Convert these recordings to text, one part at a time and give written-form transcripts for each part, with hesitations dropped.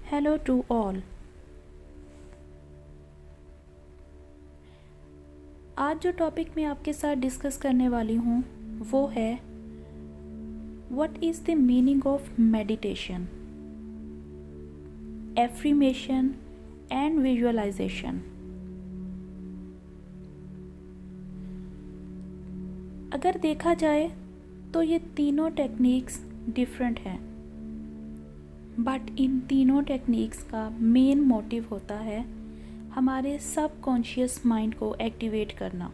Hello to all. आज जो topic मैं आपके साथ डिस्कस करने वाली हूँ वो है what is the meaning of meditation, affirmation and visualization. अगर देखा जाए तो ये तीनों टेक्निक्स डिफरेंट हैं, बट इन तीनों टेक्निक्स का मेन मोटिव होता है हमारे सबकॉन्शियस माइंड को एक्टिवेट करना।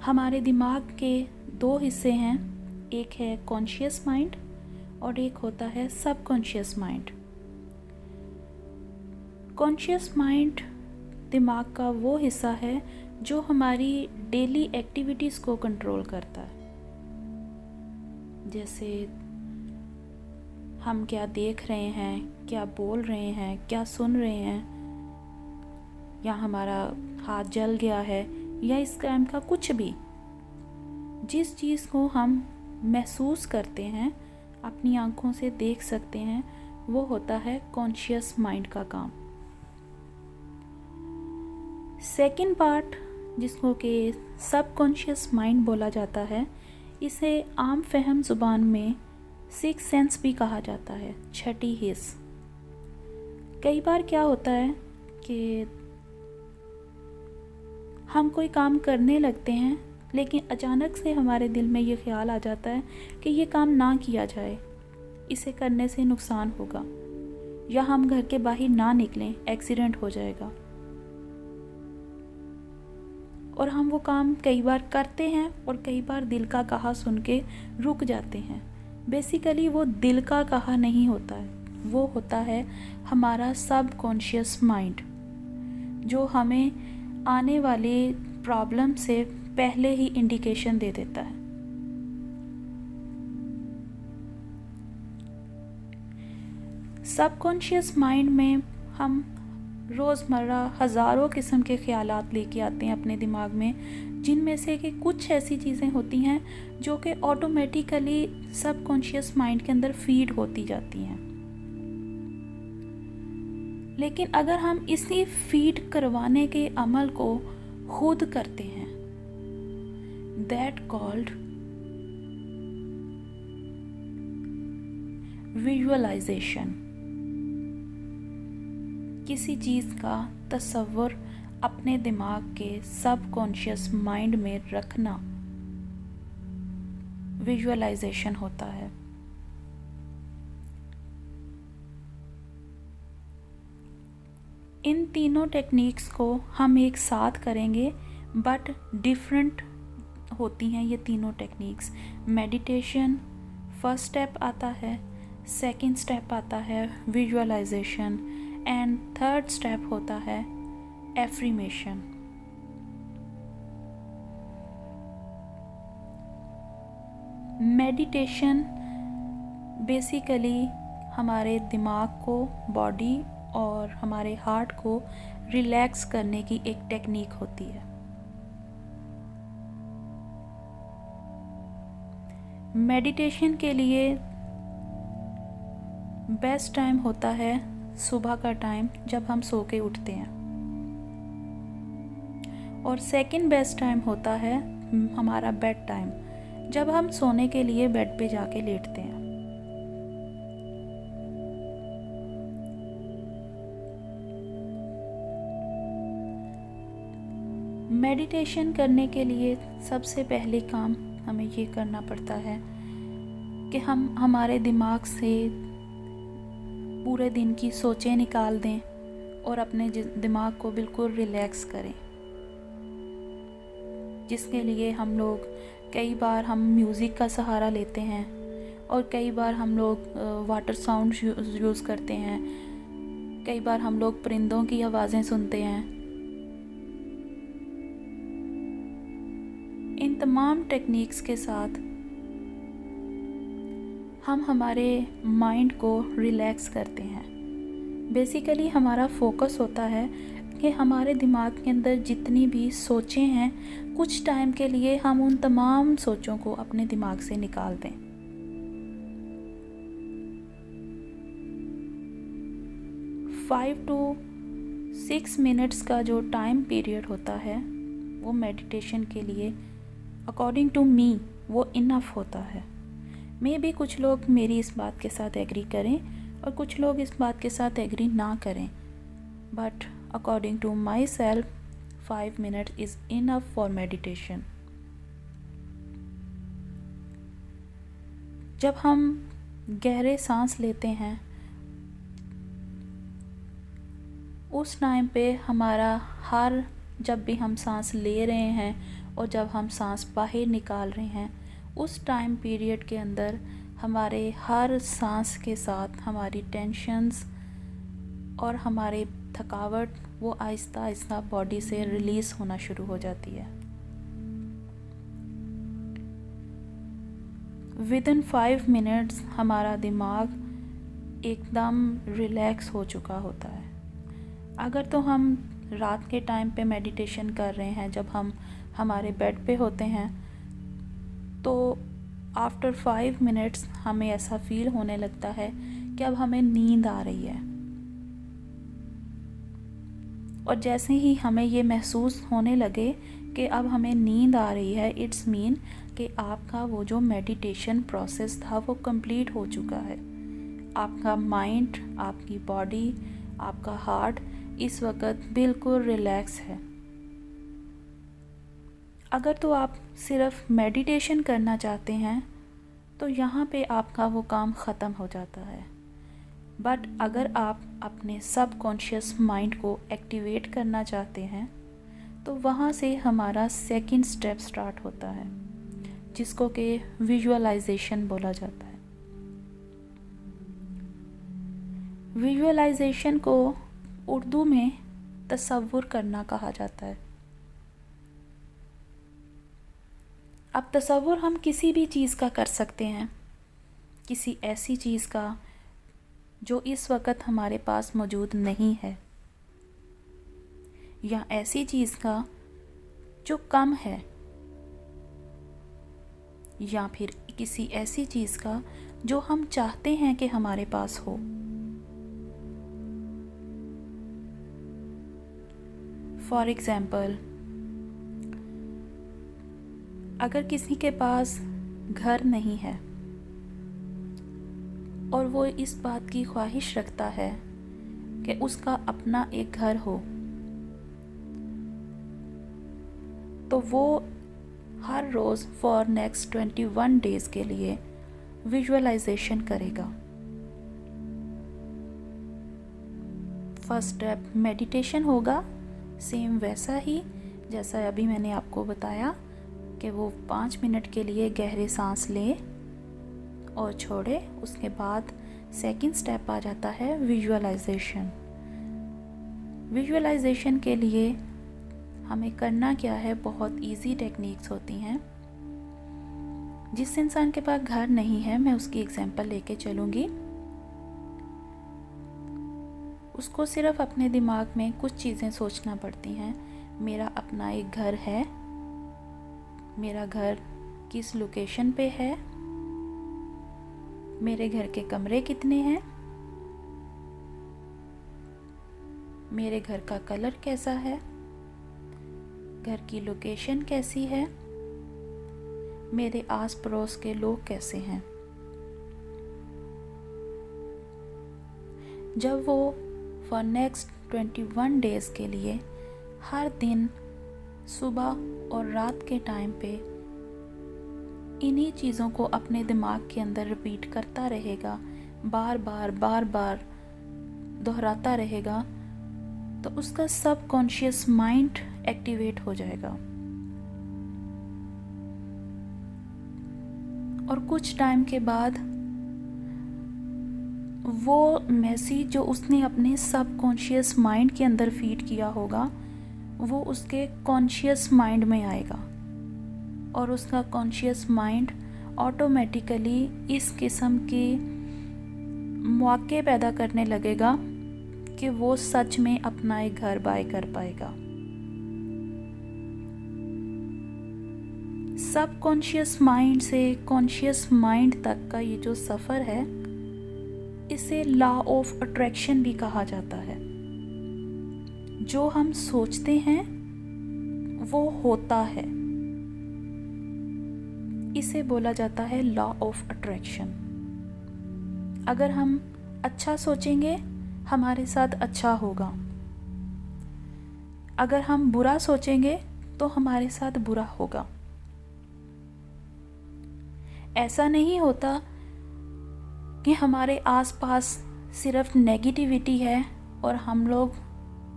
हमारे दिमाग के दो हिस्से हैं, एक है कॉन्शियस माइंड और एक होता है सबकॉन्शियस माइंड। कॉन्शियस माइंड दिमाग का वो हिस्सा है जो हमारी डेली एक्टिविटीज़ को कंट्रोल करता है, जैसे हम क्या देख रहे हैं, क्या बोल रहे हैं, क्या सुन रहे हैं, या हमारा हाथ जल गया है, या इस टाइम का कुछ भी। जिस चीज़ को हम महसूस करते हैं, अपनी आंखों से देख सकते हैं, वो होता है कॉन्शियस माइंड का काम। सेकंड पार्ट, जिसको कि सबकॉन्शियस माइंड बोला जाता है, इसे आम फहम ज़ुबान में सिक्स सेंस भी कहा जाता है, छठी हिस्स। कई बार क्या होता है कि हम कोई काम करने लगते हैं, लेकिन अचानक से हमारे दिल में ये ख्याल आ जाता है कि ये काम ना किया जाए, इसे करने से नुकसान होगा, या हम घर के बाहर ना निकलें, एक्सीडेंट हो जाएगा। और हम वो काम कई बार करते हैं और कई बार दिल का कहा सुन के रुक जाते हैं। बेसिकली वो दिल का कहा नहीं होता है, वो होता है हमारा सबकॉन्शियस माइंड, जो हमें आने वाले प्रॉब्लम से पहले ही इंडिकेशन दे देता है। सबकॉन्शियस माइंड में हम रोज़मर्रा हज़ारों किस्म के ख्यालात लेके आते हैं अपने दिमाग में, जिनमें से कि कुछ ऐसी चीज़ें होती हैं जो कि ऑटोमेटिकली सबकॉन्शियस माइंड के अंदर फीड होती जाती हैं। लेकिन अगर हम इसी फीड करवाने के अमल को खुद करते हैं, दैट कॉल्ड विजुअलाइजेशन। किसी चीज़ का तसव्वुर अपने दिमाग के सबकॉन्शियस माइंड में रखना विजुअलाइजेशन होता है। इन तीनों टेक्निक्स को हम एक साथ करेंगे, बट डिफरेंट होती हैं ये तीनों टेक्निक्स। मेडिटेशन फर्स्ट स्टेप आता है, सेकंड स्टेप आता है विजुअलाइजेशन, एंड थर्ड स्टेप होता है एफ्रीमेशन। मेडिटेशन बेसिकली हमारे दिमाग को, बॉडी और हमारे हार्ट को रिलैक्स करने की एक टेक्निक होती है। मेडिटेशन के लिए बेस्ट टाइम होता है सुबह का टाइम, जब हम सो के उठते हैं, और सेकंड बेस्ट टाइम होता है हमारा बेड टाइम, जब हम सोने के लिए बेड पे जाके लेटते हैं। मेडिटेशन करने के लिए सबसे पहले काम हमें ये करना पड़ता है कि हम हमारे दिमाग से पूरे दिन की सोचें निकाल दें और अपने दिमाग को बिल्कुल रिलैक्स करें, जिसके लिए हम लोग कई बार हम म्यूज़िक का सहारा लेते हैं, और कई बार हम लोग वाटर साउंड यूज़ करते हैं, कई बार हम लोग परिंदों की आवाज़ें सुनते हैं। इन तमाम टेक्निक्स के साथ हम हमारे माइंड को रिलैक्स करते हैं। बेसिकली हमारा फोकस होता है कि हमारे दिमाग के अंदर जितनी भी सोचें हैं, कुछ टाइम के लिए हम उन तमाम सोचों को अपने दिमाग से निकाल दें। 5 to 6 मिनट्स का जो टाइम पीरियड होता है वो मेडिटेशन के लिए अकॉर्डिंग टू मी वो इनफ होता है। मे बी कुछ लोग मेरी इस बात के साथ एग्री करें और कुछ लोग इस बात के साथ एग्री ना करें, but according to myself 5 minutes is enough for meditation. जब हम गहरे सांस लेते हैं उस टाइम पे जब भी हम सांस ले रहे हैं और जब हम सांस बाहर निकाल रहे हैं, उस टाइम पीरियड के अंदर हमारे हर सांस के साथ हमारी टेंशन्स और हमारे थकावट वो आहिस्ता आहिस्ता बॉडी से रिलीज़ होना शुरू हो जाती है। विदिन 5 मिनट्स हमारा दिमाग एकदम रिलैक्स हो चुका होता है। अगर तो हम रात के टाइम पे मेडिटेशन कर रहे हैं, जब हम हमारे बेड पे होते हैं, तो आफ्टर 5 मिनट्स हमें ऐसा फील होने लगता है कि अब हमें नींद आ रही है। और जैसे ही हमें ये महसूस होने लगे कि अब हमें नींद आ रही है, इट्स मीन कि आपका वो जो मेडिटेशन प्रोसेस था वो कंप्लीट हो चुका है। आपका माइंड, आपकी बॉडी, आपका हार्ट इस वक्त बिल्कुल रिलैक्स है। अगर तो आप सिर्फ मेडिटेशन करना चाहते हैं तो यहाँ पे आपका वो काम ख़त्म हो जाता है। बट अगर आप अपने सबकॉन्शियस माइंड को एक्टिवेट करना चाहते हैं तो वहाँ से हमारा सेकंड स्टेप स्टार्ट होता है, जिसको कि विजुअलाइजेशन बोला जाता है। विजुअलाइजेशन को उर्दू में तसव्वुर करना कहा जाता है। अब तसव्वुर हम किसी भी चीज़ का कर सकते हैं, किसी ऐसी चीज़ का जो इस वक्त हमारे पास मौजूद नहीं है, या ऐसी चीज़ का जो कम है, या फिर किसी ऐसी चीज़ का जो हम चाहते हैं कि हमारे पास हो। फॉर एग्ज़ाम्पल, अगर किसी के पास घर नहीं है और वो इस बात की ख्वाहिश रखता है कि उसका अपना एक घर हो, तो वो हर रोज़ फॉर नेक्स्ट 21 डेज़ के लिए विजुअलाइजेशन करेगा। फर्स्ट स्टेप मेडिटेशन होगा, सेम वैसा ही जैसा अभी मैंने आपको बताया कि वो 5 मिनट के लिए गहरे सांस ले और छोड़े। उसके बाद सेकंड स्टेप आ जाता है विजुअलाइजेशन। विजुअलाइजेशन के लिए हमें करना क्या है, बहुत इजी टेक्निक्स होती हैं। जिस इंसान के पास घर नहीं है, मैं उसकी एग्जांपल लेके चलूँगी। उसको सिर्फ अपने दिमाग में कुछ चीज़ें सोचना पड़ती हैं। मेरा अपना एक घर है, मेरा घर किस लोकेशन पे है, मेरे घर के कमरे कितने हैं, मेरे घर का कलर कैसा है, घर की लोकेशन कैसी है, मेरे आस पड़ोस के लोग कैसे हैं। जब वो फॉर नेक्स्ट 21 डेज़ के लिए हर दिन सुबह और रात के टाइम पे इन्हीं चीज़ों को अपने दिमाग के अंदर रिपीट करता रहेगा, बार बार दोहराता रहेगा, तो उसका सबकॉन्शियस माइंड एक्टिवेट हो जाएगा। और कुछ टाइम के बाद वो मैसेज जो उसने अपने सबकॉन्शियस माइंड के अंदर फीड किया होगा वो उसके कॉन्शियस माइंड में आएगा, और उसका कॉन्शियस माइंड ऑटोमेटिकली इस किस्म के मौके पैदा करने लगेगा कि वो सच में अपना एक घर बाय कर पाएगा। सबकॉन्शियस माइंड से कॉन्शियस माइंड तक का ये जो सफ़र है इसे लॉ ऑफ अट्रैक्शन भी कहा जाता है। जो हम सोचते हैं वो होता है, इसे बोला जाता है लॉ ऑफ अट्रैक्शन। अगर हम अच्छा सोचेंगे हमारे साथ अच्छा होगा, अगर हम बुरा सोचेंगे तो हमारे साथ बुरा होगा। ऐसा नहीं होता कि हमारे आसपास सिर्फ नेगेटिविटी है और हम लोग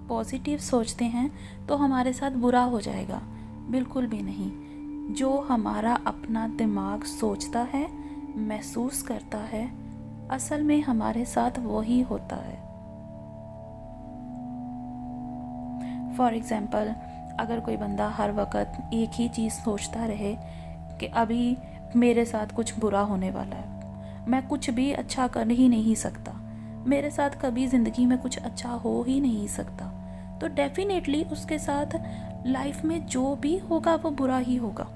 पॉजिटिव सोचते हैं तो हमारे साथ बुरा हो जाएगा। बिल्कुल भी नहीं। जो हमारा अपना दिमाग सोचता है, महसूस करता है, असल में हमारे साथ वही होता है। फॉर एग्ज़ाम्पल, अगर कोई बंदा हर वक्त एक ही चीज़ सोचता रहे कि अभी मेरे साथ कुछ बुरा होने वाला है, मैं कुछ भी अच्छा कर ही नहीं सकता, मेरे साथ कभी ज़िंदगी में कुछ अच्छा हो ही नहीं सकता, तो डेफिनेटली उसके साथ लाइफ में जो भी होगा वो बुरा ही होगा।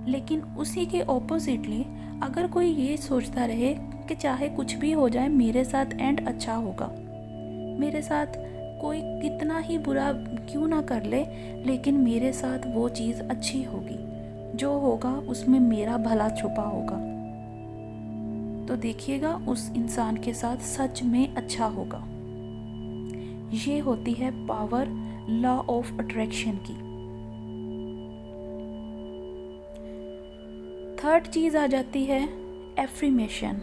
लेकिन उसी के ऑपोजिटली अगर कोई ये सोचता रहे कि चाहे कुछ भी हो जाए मेरे साथ एंड अच्छा होगा, मेरे साथ कोई कितना ही बुरा क्यों ना कर ले लेकिन मेरे साथ वो चीज़ अच्छी होगी, जो होगा उसमें मेरा भला छुपा होगा, तो देखिएगा उस इंसान के साथ सच में अच्छा होगा। ये होती है पावर लॉ ऑफ अट्रैक्शन की। थर्ड चीज़ आ जाती है एफ्रीमेशन।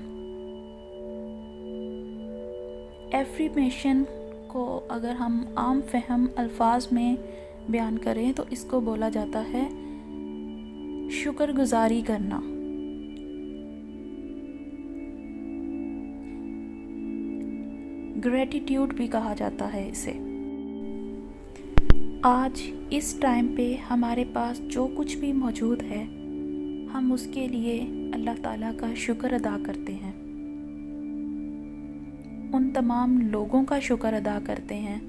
एफ्रीमेशन को अगर हम आम फहम अल्फाज में बयान करें तो इसको बोला जाता है शुक्रगुजारी करना। ग्रेटिट्यूड भी कहा जाता है इसे। आज इस टाइम पे हमारे पास जो कुछ भी मौजूद है हम उसके लिए अल्लाह ताला का शुक्र अदा करते हैं, उन तमाम लोगों का शुक्र अदा करते हैं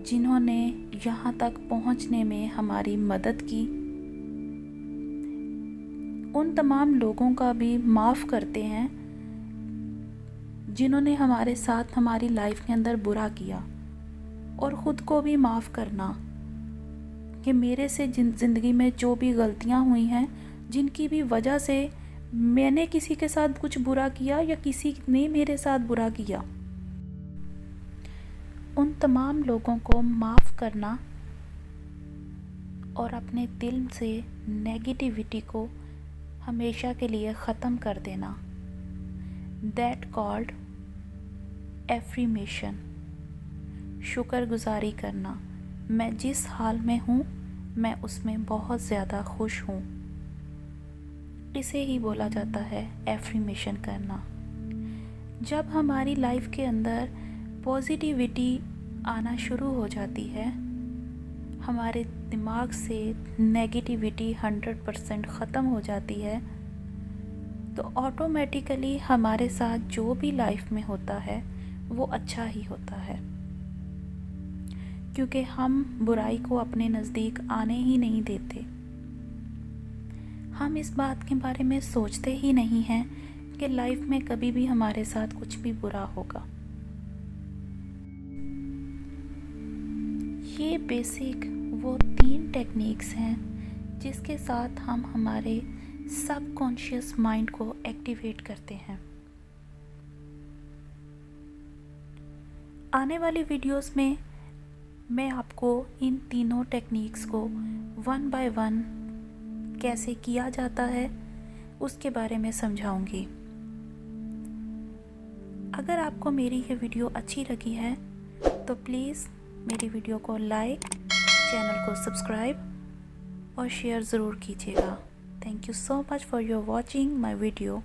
जिन्होंने यहाँ तक पहुँचने में हमारी मदद की, उन तमाम लोगों का भी माफ़ करते हैं जिन्होंने हमारे साथ हमारी लाइफ के अंदर बुरा किया, और ख़ुद को भी माफ़ करना कि मेरे से ज़िंदगी में जो भी गलतियाँ हुई हैं, जिनकी भी वजह से मैंने किसी के साथ कुछ बुरा किया या किसी ने मेरे साथ बुरा किया, उन तमाम लोगों को माफ़ करना और अपने दिल से नेगेटिविटी को हमेशा के लिए ख़त्म कर देना। That called affirmation. शुक्रगुजारी करना, मैं जिस हाल में हूँ मैं उसमें बहुत ज़्यादा खुश हूँ, इसे ही बोला जाता है एफ्रीमेशन करना। जब हमारी लाइफ के अंदर पॉजिटिविटी आना शुरू हो जाती है, हमारे दिमाग से नेगेटिविटी 100% ख़त्म हो जाती है, तो ऑटोमेटिकली हमारे साथ जो भी लाइफ में होता है वो अच्छा ही होता है, क्योंकि हम बुराई को अपने नज़दीक आने ही नहीं देते। हम इस बात के बारे में सोचते ही नहीं हैं कि लाइफ में कभी भी हमारे साथ कुछ भी बुरा होगा। ये बेसिक वो 3 टेक्निक्स हैं जिसके साथ हम हमारे सबकॉन्शियस माइंड को एक्टिवेट करते हैं। आने वाली वीडियोस में मैं आपको इन तीनों टेक्निक्स को 1 बाय 1 कैसे किया जाता है उसके बारे में समझाऊंगी। अगर आपको मेरी ये वीडियो अच्छी लगी है तो प्लीज़ मेरी वीडियो को लाइक, चैनल को सब्सक्राइब और शेयर ज़रूर कीजिएगा। Thank you so much for your watching my video.